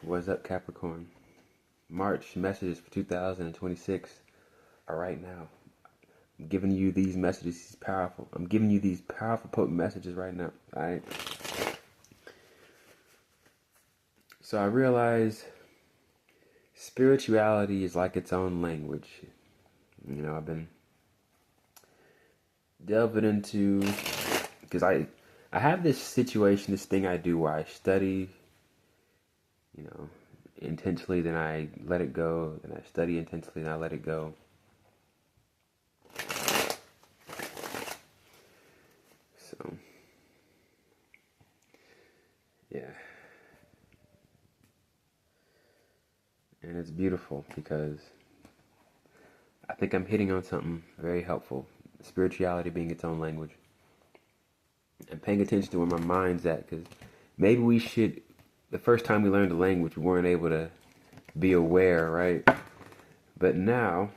What's up, Capricorn? March messages for 2026 are right now. I'm giving you these messages. These powerful. I'm giving you these powerful, potent messages right now. All right. So I realize spirituality is like its own language. I've been delving into because I have this situation, this thing I do where I study, intentionally, then I let it go, then I study intensely, then I let it go. So, yeah. And it's beautiful because I think I'm hitting on something very helpful. Spirituality being its own language. And paying attention to where my mind's at, because maybe we should, the first time we learned the language, we weren't able to be aware, right? But now,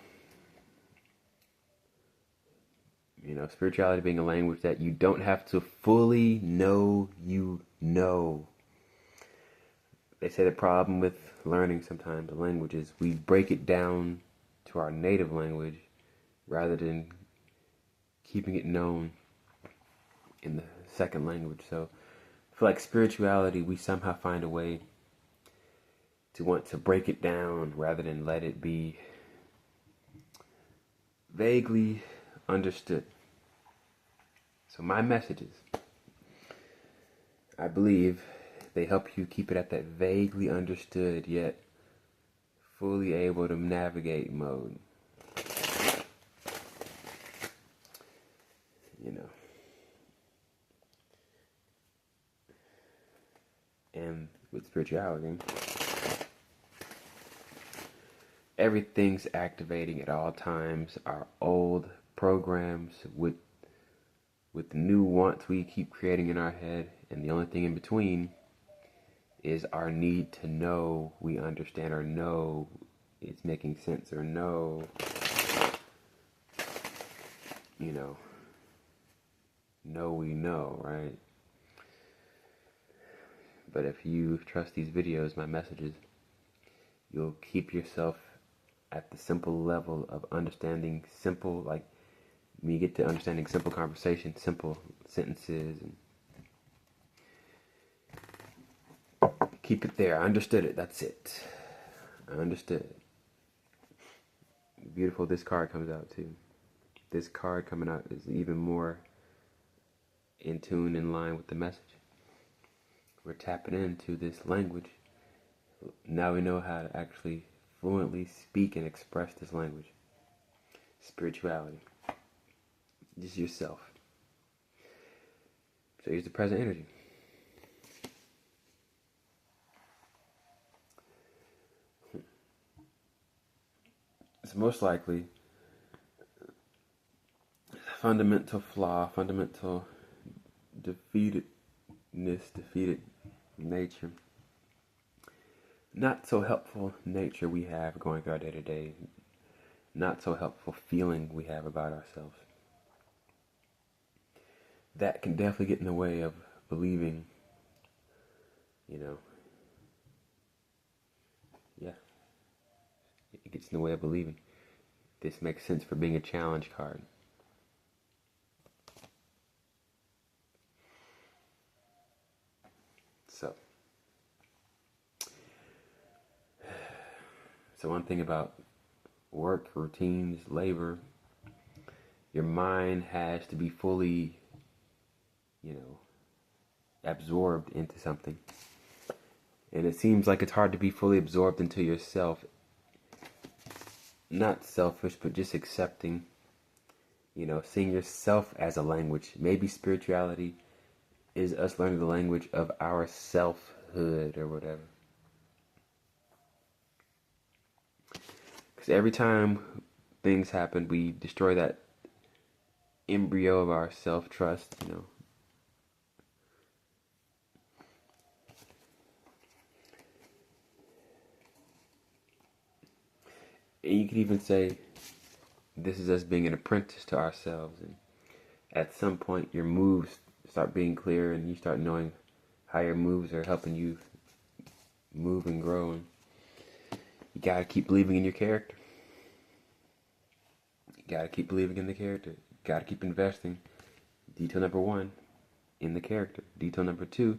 spirituality being a language that you don't have to fully know you know. They say the problem with learning sometimes a language is we break it down to our native language rather than keeping it known in the second language. So I feel like spirituality, we somehow find a way to want to break it down rather than let it be vaguely understood. So my messages, I believe they help you keep it at that vaguely understood yet fully able to navigate mode. And with spirituality, everything's activating at all times. Our old programs with the new wants we keep creating in our head, and the only thing in between is our need to know we understand, or know it's making sense, or know we know, right? But if you trust these videos, my messages, you'll keep yourself at the simple level of understanding simple, like when you get to understanding simple conversation, simple sentences, and keep it there. I understood it. That's it. I understood it. Beautiful. This card comes out too. This card coming out is even more in tune, in line with the message. We're tapping into this language. Now we know how to actually fluently speak and express this language. Spirituality. Just yourself. So here's the present energy. It's most likely fundamental flaw, fundamental defeated nature. Not so helpful nature we have going through our day to day. Not so helpful feeling we have about ourselves. That can definitely get in the way of believing, it gets in the way of believing. This makes sense for being a challenge card. So one thing about work, routines, labor, your mind has to be fully, absorbed into something. And it seems like it's hard to be fully absorbed into yourself. Not selfish, but just accepting, seeing yourself as a language. Maybe spirituality is us learning the language of our selfhood or whatever. Because every time things happen, we destroy that embryo of our self-trust, And you could even say this is us being an apprentice to ourselves. And at some point, your moves start being clear, and you start knowing how your moves are helping you move and grow. And you gotta keep believing in your character. You gotta keep believing in the character. You gotta keep investing. Detail number 1, in the character. Detail number 2,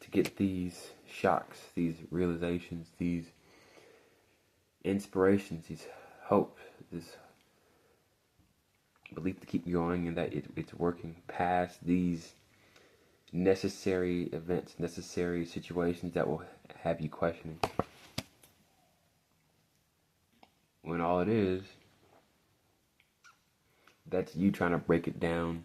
to get these shocks, these realizations, these inspirations, these hope, this belief to keep going and that it's working past these necessary events, necessary situations that will have you questioning. When all it is, that's you trying to break it down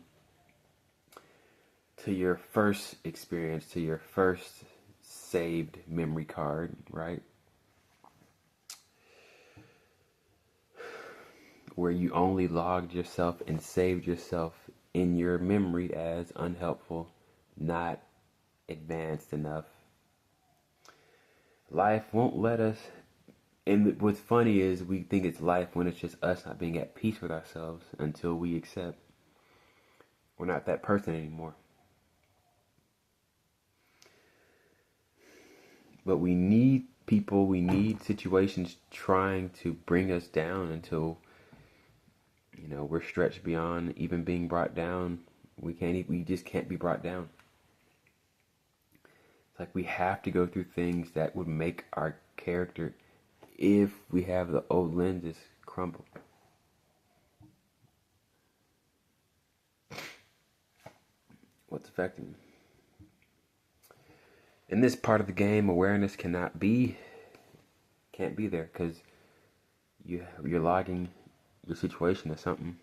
to your first experience, to your first saved memory card, right? Where you only logged yourself and saved yourself in your memory as unhelpful, not advanced enough. Life won't let us, and what's funny is we think it's life when it's just us not being at peace with ourselves until we accept we're not that person anymore. But we need people, we need situations trying to bring us down until, we're stretched beyond even being brought down. We just can't be brought down. It's like we have to go through things that would make our character, if we have the old lenses, crumble. What's affecting you? In this part of the game, awareness can't be there because you're logging your situation as something.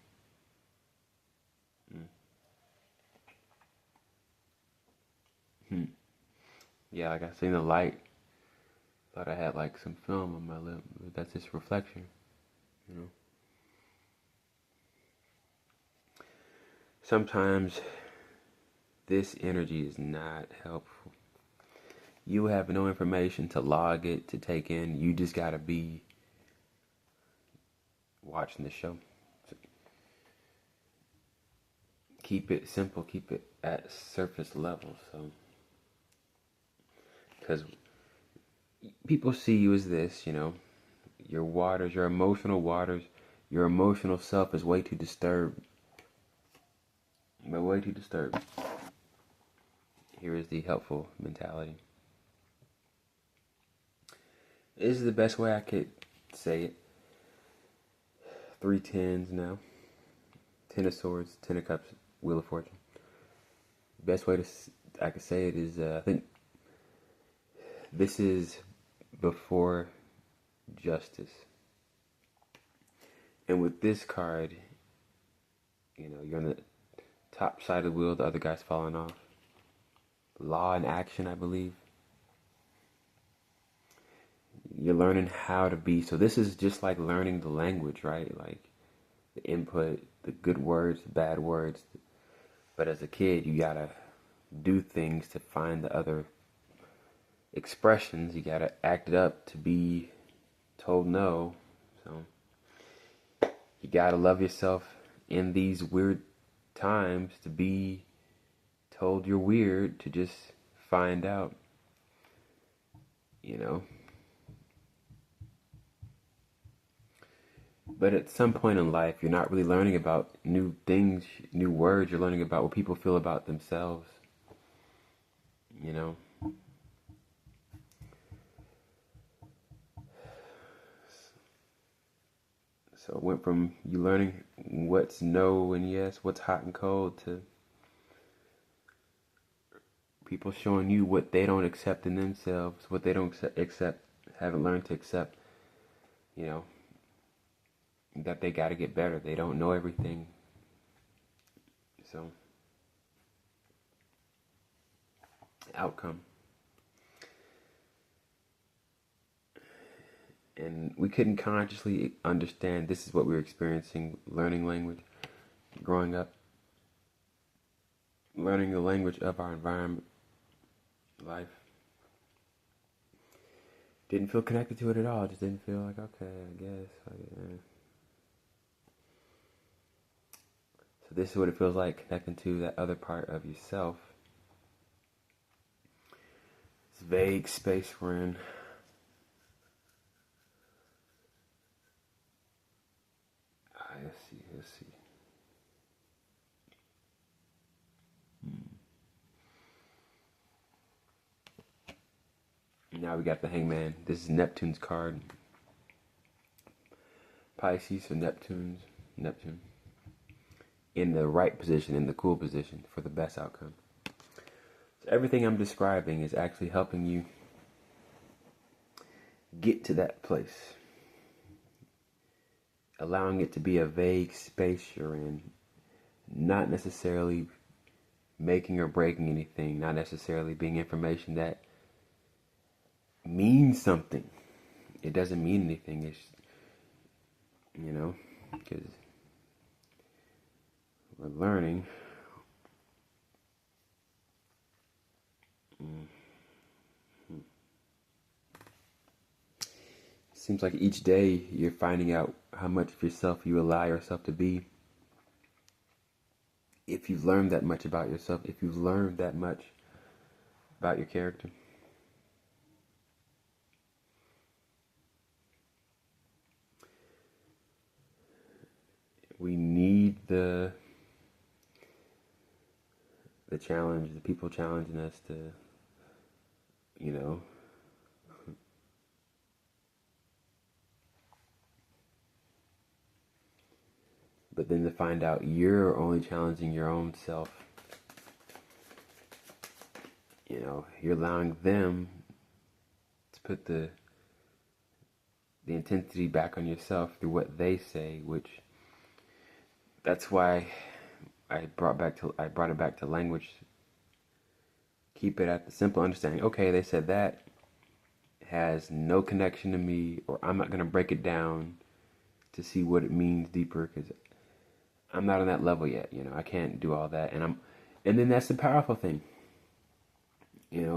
Yeah, like I seen the light. Thought I had like some film on my lip. But that's just reflection, Sometimes this energy is not helpful. You have no information to log it, to take in. You just gotta be watching the show. So keep it simple. Keep it at surface level. So, because people see you as this, your waters, your emotional waters, your emotional self is way too disturbed. But way too disturbed. Here is the helpful mentality. This is the best way I could say it. 3 tens now. 10 of Swords, 10 of Cups, Wheel of Fortune. Best way I could say it is, I think this is before justice. And with this card, you're on the top side of the wheel, the other guy's falling off. Law in action, I believe. You're learning how to be. So this is just like learning the language, right? Like the input, the good words, the bad words. But as a kid, you gotta do things to find the other expressions. You gotta act it up to be told no. So you gotta love yourself in these weird times to be told you're weird, to just find out, But at some point in life, you're not really learning about new things, new words. You're learning about what people feel about themselves. So it went from you learning what's no and yes, what's hot and cold, to people showing you what they don't accept in themselves, what they don't accept, haven't learned to accept, that they got to get better. They don't know everything. So, outcome. And we couldn't consciously understand this is what we were experiencing, learning language, growing up, learning the language of our environment, life. Didn't feel connected to it at all. Just didn't feel like, okay, I guess. So this is what it feels like, connecting to that other part of yourself. It's vague space we're in. Let's see. Now we got the Hangman. This is Neptune's card. Pisces or Neptune. In the right position, in the cool position for the best outcome. So everything I'm describing is actually helping you get to that place. Allowing it to be a vague space you're in. Not necessarily making or breaking anything. Not necessarily being information that means something. It doesn't mean anything. It's, because we're learning. Seems like each day you're finding out how much of yourself you allow yourself to be. If you've learned that much about yourself, if you've learned that much about your character. We need the challenge, the people challenging us to, but then to find out you're only challenging your own self. You're allowing them to put the intensity back on yourself through what they say, which that's why I brought it back to language. Keep it at the simple understanding. Okay, they said that has no connection to me, or I'm not going to break it down to see what it means deeper, because I'm not on that level yet. I can't do all that, and then that's the powerful thing.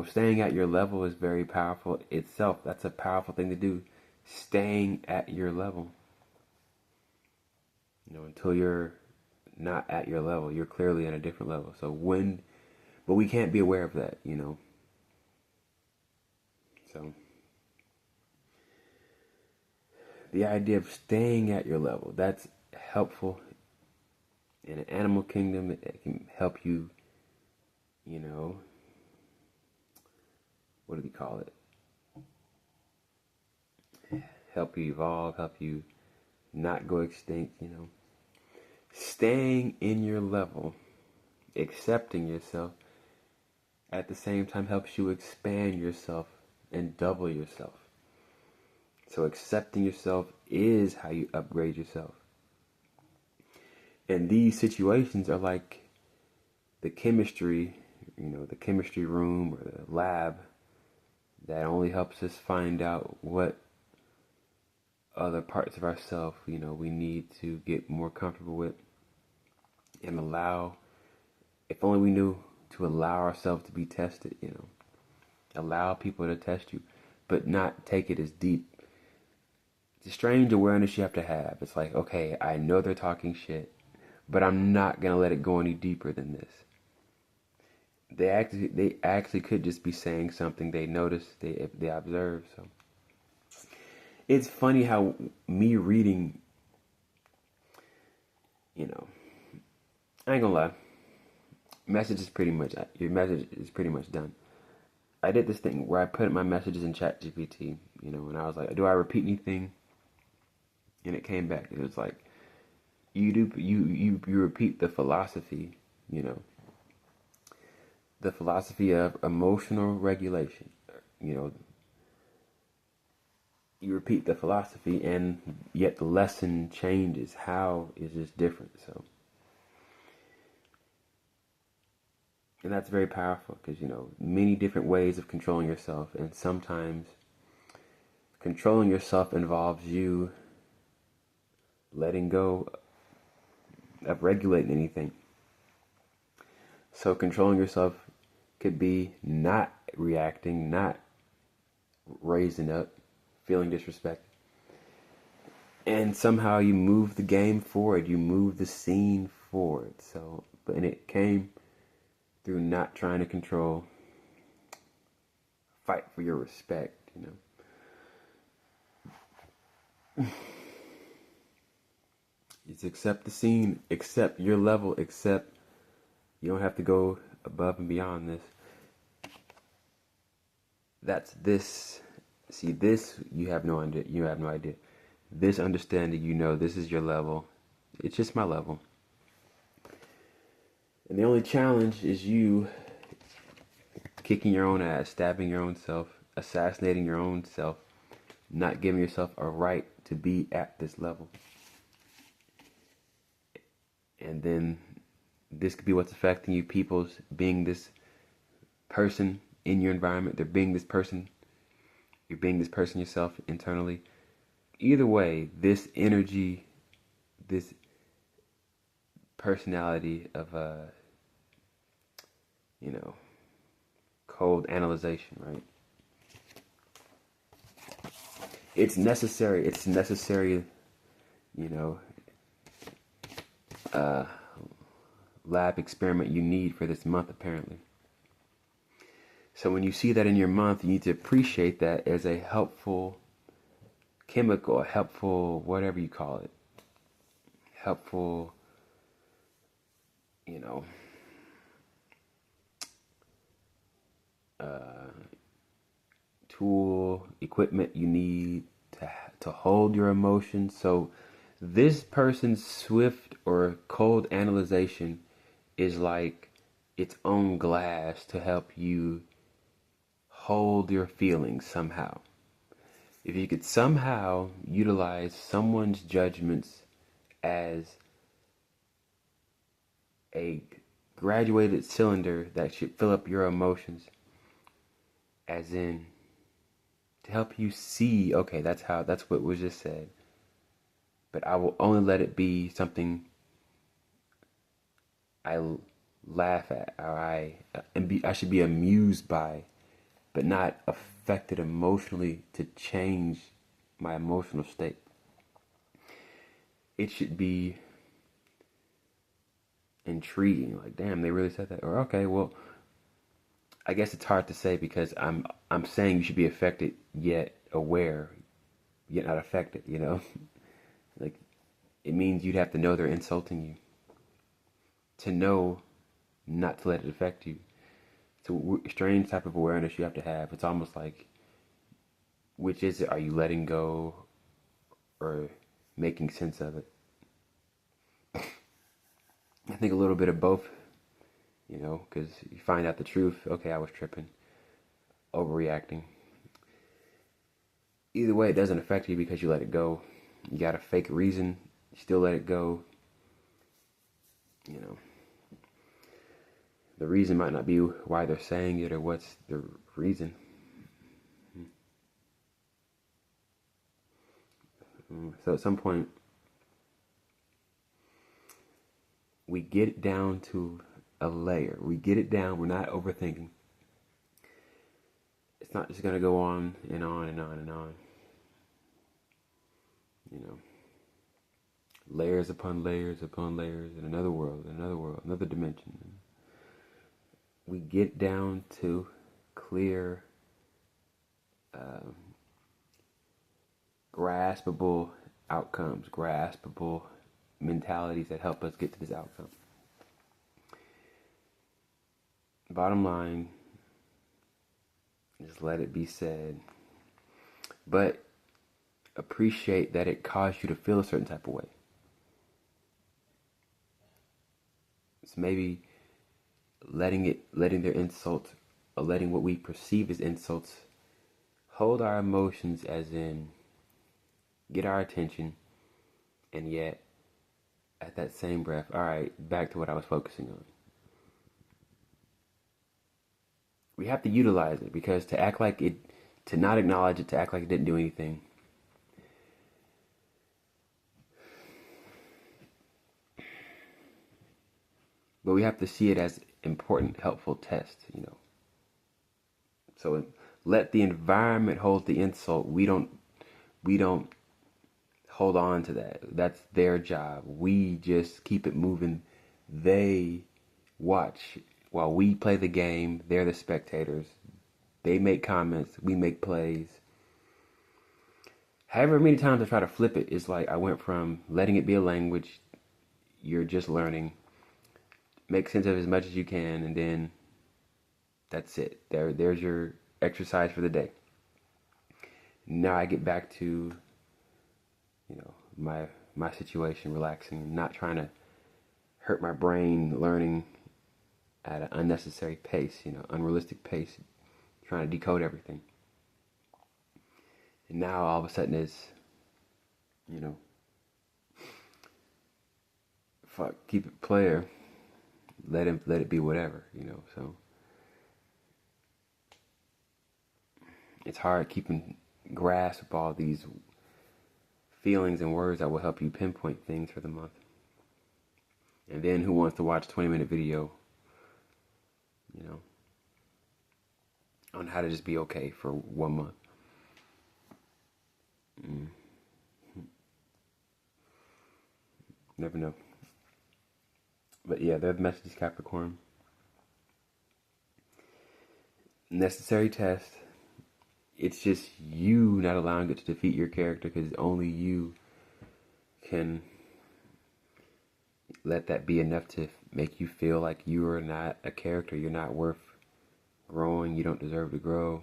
Staying at your level is very powerful itself. That's a powerful thing to do. Staying at your level. Until you're not at your level, you're clearly at a different level. But we can't be aware of that, So, the idea of staying at your level, that's helpful. In an animal kingdom, it can help you, what do we call it? Help you evolve, help you not go extinct, Staying in your level, accepting yourself, at the same time helps you expand yourself and double yourself. So accepting yourself is how you upgrade yourself. And these situations are like the chemistry, the chemistry room or the lab that only helps us find out what other parts of ourselves, we need to get more comfortable with and allow, if only we knew to allow ourselves to be tested, allow people to test you, but not take it as deep. It's a strange awareness you have to have. It's like, okay, I know they're talking shit, but I'm not going to let it go any deeper than this. They actually could just be saying something they noticed, they observed. So it's funny how me reading, I ain't gonna lie, your message is pretty much done. I did this thing where I put my messages in ChatGPT, and I was like, do I repeat anything? And it came back. It was like, you repeat the philosophy, the philosophy of emotional regulation, you repeat the philosophy, and yet the lesson changes. How is this different? So, and that's very powerful because, many different ways of controlling yourself, and sometimes controlling yourself involves you letting go of regulating anything. So controlling yourself could be not reacting, not raising up, feeling disrespected. And somehow you move the game forward, you move the scene forward. And it came through not trying to control fight for your respect, It's accept the scene, accept your level, accept you don't have to go above and beyond this. That's this. See, this you have no idea. You have no idea. This understanding, this is your level. It's just my level. And the only challenge is you kicking your own ass, stabbing your own self, assassinating your own self, not giving yourself a right to be at this level. And then this could be what's affecting you. People's being this person in your environment. They're being this person. You're being this person yourself internally. Either way, this energy, this personality of cold analyzation, right? It's necessary. It's necessary, lab experiment you need for this month, apparently. So when you see that in your month, you need to appreciate that as a helpful chemical, a helpful, whatever you call it, helpful, tool, equipment you need to hold your emotions. So this person's swift or cold analyzation is like its own glass to help you hold your feelings somehow. If you could somehow utilize someone's judgments as a graduated cylinder that should fill up your emotions, as in to help you see, okay, that's what was just said, but I will only let it be something I laugh at, or I should be amused by, but not affected emotionally to change my emotional state. It should be intriguing, like, damn, they really said that. Or, okay, well, I guess it's hard to say because I'm saying you should be affected yet aware, yet not affected, Like, it means you'd have to know they're insulting you to know not to let it affect you. It's a strange type of awareness you have to have. It's almost like, which is it? Are you letting go or making sense of it? I think a little bit of both, because you find out the truth. Okay, I was tripping, overreacting. Either way, it doesn't affect you because you let it go. You got a fake reason, you still let it go. The reason might not be why they're saying it or what's the reason. So at some point, we get it down to a layer. We get it down. We're not overthinking. It's not just going to go on and on and on and on. Layers upon layers upon layers in another world, another dimension. We get down to clear, graspable outcomes, graspable mentalities that help us get to this outcome. Bottom line, just let it be said. But appreciate that it caused you to feel a certain type of way. So maybe letting their insults, or letting what we perceive as insults, hold our emotions, as in get our attention, and yet at that same breath, all right, back to what I was focusing on. We have to utilize it, because to not acknowledge it, to act like it didn't do anything, but we have to see it as important, helpful test, So let the environment hold the insult. We don't hold on to that. That's their job. We just keep it moving. They watch while we play the game. They're the spectators. They make comments. We make plays. However many times I try to flip it, it's like I went from letting it be a language, you're just learning, make sense of as much as you can, and then that's it. There's your exercise for the day. Now I get back to, my situation, relaxing, not trying to hurt my brain, learning at an unnecessary pace, unrealistic pace, trying to decode everything. And now all of a sudden it's, fuck, keep it player, let it be whatever, so it's hard keeping grasp of all these feelings and words that will help you pinpoint things for the month. And then who wants to watch a 20-minute video, on how to just be okay for 1 month? Never know. But yeah, they're the messages, Capricorn. Necessary test. It's just you not allowing it to defeat your character, because only you can let that be enough to make you feel like you are not a character. You're not worth growing. You don't deserve to grow.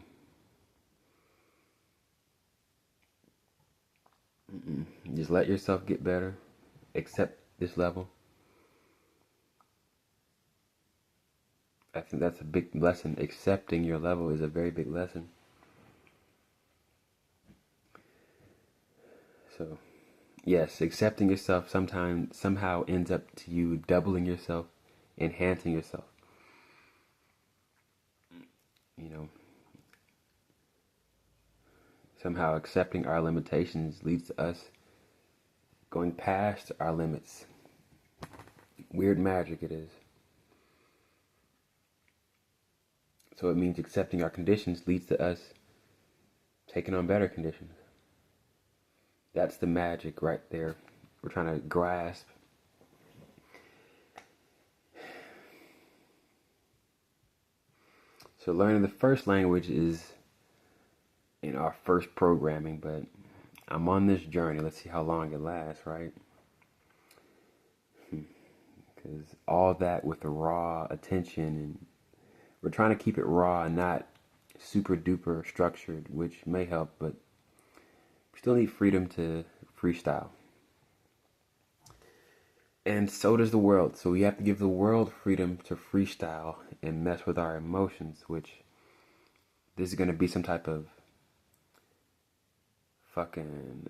Just let yourself get better. Accept this level. I think that's a big lesson. Accepting your level is a very big lesson. So, yes, accepting yourself sometimes somehow ends up to you doubling yourself, enhancing yourself. Somehow accepting our limitations leads to us going past our limits. Weird magic it is. So it means accepting our conditions leads to us taking on better conditions. That's the magic right there. We're trying to grasp. So learning the first language is our first programming, but I'm on this journey. Let's see how long it lasts, right? Because all that with the raw attention, and we're trying to keep it raw and not super duper structured, which may help, but we still need freedom to freestyle. And so does the world. So we have to give the world freedom to freestyle and mess with our emotions, which this is going to be some type of fucking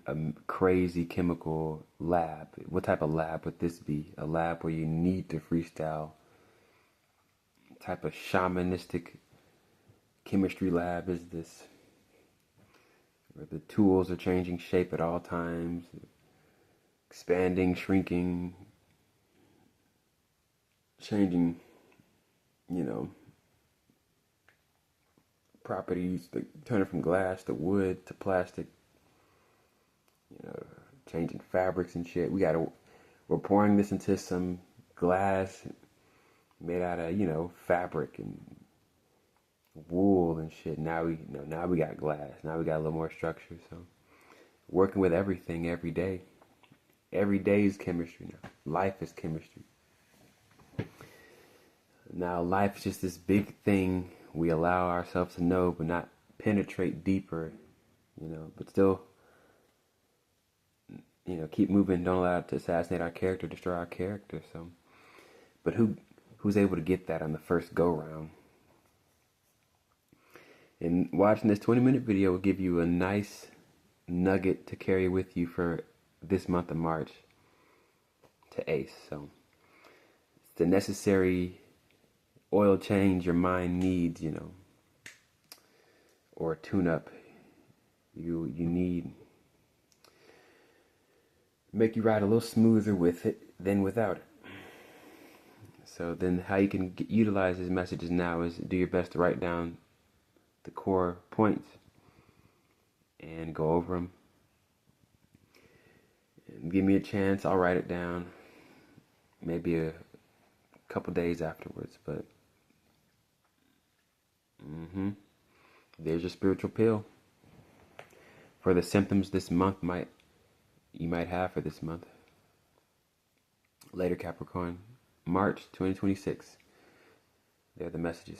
crazy chemical lab. What type of lab would this be? A lab where you need to freestyle. Type of shamanistic chemistry lab is this? Where the tools are changing shape at all times, expanding, shrinking, changing, properties, turning from glass to wood to plastic, changing fabrics and shit. We're pouring this into some glass made out of, fabric and wool and shit. Now we got glass. Now we got a little more structure. So working with everything every day. Every day is chemistry now. Life is chemistry. Now life is just this big thing we allow ourselves to know, but not penetrate deeper, but still, keep moving. Don't allow it to assassinate our character, destroy our character. So, but who's able to get that on the first go round? And watching this 20-minute video will give you a nice nugget to carry with you for this month of March to ace. So it's the necessary oil change your mind needs, or tune up you need. Make you ride a little smoother with it than without it. So then how you can utilize these messages now is do your best to write down the core points and go over them. And give me a chance, I'll write it down. Maybe a couple days afterwards, but there's your spiritual pill for the symptoms you might have for this month. Later, Capricorn, March 2026. They're the messages.